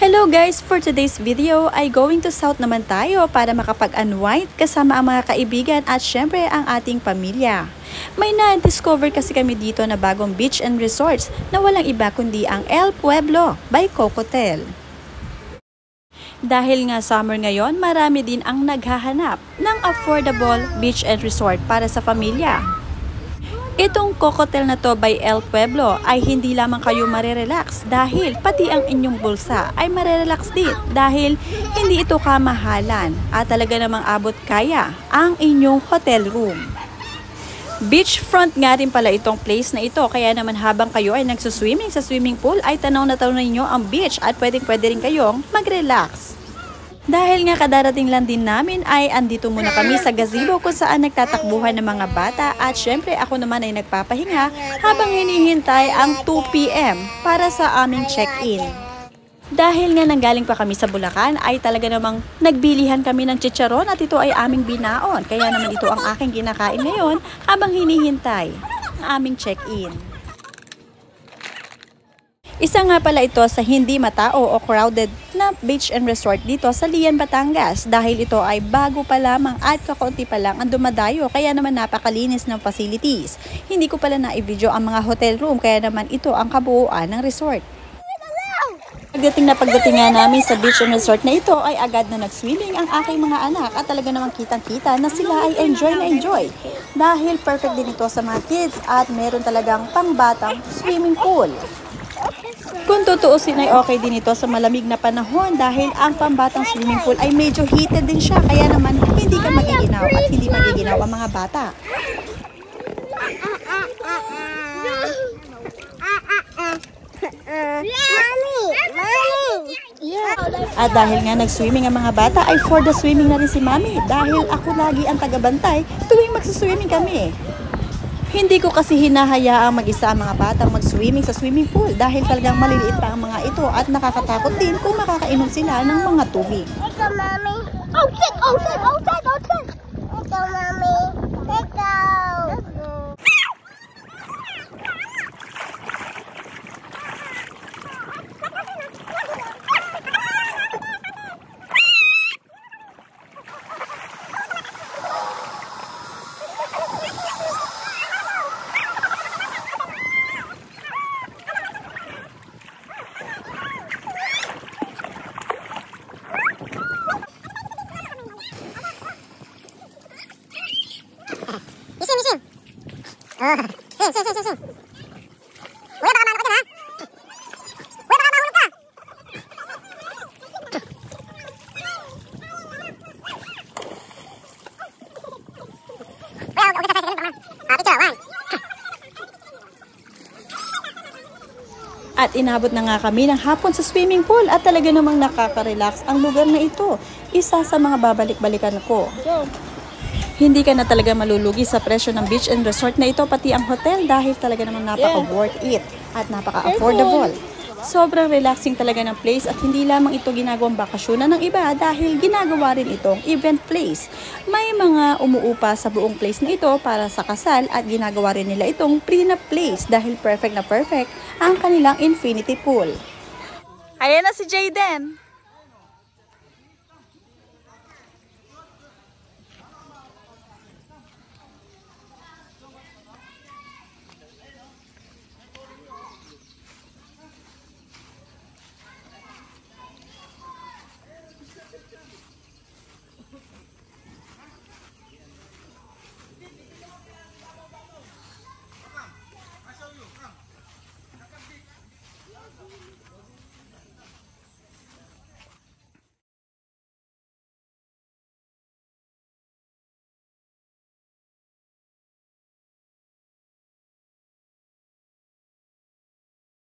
Hello guys! For today's video ay going to South naman tayo para makapag-unwind kasama ang mga kaibigan at syempre ang ating pamilya. May na-discover kasi kami dito na bagong beach and resorts na walang iba kundi ang El Pueblo by Cocotel. Dahil nga summer ngayon, marami din ang naghahanap ng affordable beach and resort para sa pamilya. Itong Cocotel na to by El Pueblo ay hindi lamang kayo marerelax dahil pati ang inyong bulsa ay marerelax din dahil hindi ito kamahalan at talaga namang abot kaya ang inyong hotel room. Beachfront nga rin pala itong place na ito kaya naman habang kayo ay nagsuswimming sa swimming pool ay tanaw na ninyo ang beach at pwede rin kayong mag-relax. Dahil nga kadarating lang din namin ay andito muna kami sa gazebo kung saan nagtatakbuhan ng mga bata at syempre ako naman ay nagpapahinga habang hinihintay ang 2 PM para sa aming check-in. Dahil nga nanggaling pa kami sa Bulacan ay talaga namang nagbilihan kami ng chicharon at ito ay aming binaon. Kaya naman ito ang aking kinakain ngayon habang hinihintay ang aming check-in. Isa nga pala ito sa hindi matao o crowded na beach and resort dito sa Lian, Batangas dahil ito ay bago pa lamang at kakaunti pa lang ang dumadayo kaya naman napakalinis ng facilities. Hindi ko pala na-i-video ang mga hotel room kaya naman ito ang kabuuan ng resort. Pagdating nga namin sa beach and resort na ito ay agad na nag-swimming ang aking mga anak at talaga namang kitang-kita na sila ay enjoy dahil perfect din ito sa mga kids at meron talagang pangbatang swimming pool. Kung tutuusin ay okay din ito sa malamig na panahon dahil ang pambatang swimming pool ay medyo heated din siya kaya naman hindi ka magiginaw at hindi magiginaw ang mga bata. At dahil nga nag-swimming ang mga bata ay for the swimming na rin si Mami dahil ako lagi ang tagabantay tuwing magsiswimming kami. Hindi ko kasi hinahayaang mag-isa ang mga batang mag-swimming sa swimming pool dahil talagang maliliit pa ang mga ito at nakakatakot din kung makakainom sila ng mga tubig. Ito, Mami. Oh, shit! Oh, shit! Oh, shit! Oh, shit! Ito, Mami. Ito. Let's go. Misin. Sim. Kuya, baka mahulog ka na, ha? Kuya, baka mahulog ka! Kuya, huwag ka sa sigarin, baka picture, one. At inabot na nga kami ng hapon sa swimming pool at talaga namang nakaka-relax ang lugar na ito. Isa sa mga babalik-balikan ko. Hindi ka na talaga malulugi sa presyo ng beach and resort na ito pati ang hotel dahil talaga namang napaka-worth it at napaka-affordable. Sobrang relaxing talaga ng place at hindi lamang ito ginagawang bakasyonan ng iba dahil ginagawa rin itong event place. May mga umuupa sa buong place na ito para sa kasal at ginagawa rin nila itong prenup place dahil perfect na perfect ang kanilang infinity pool. Ayan na si Jayden!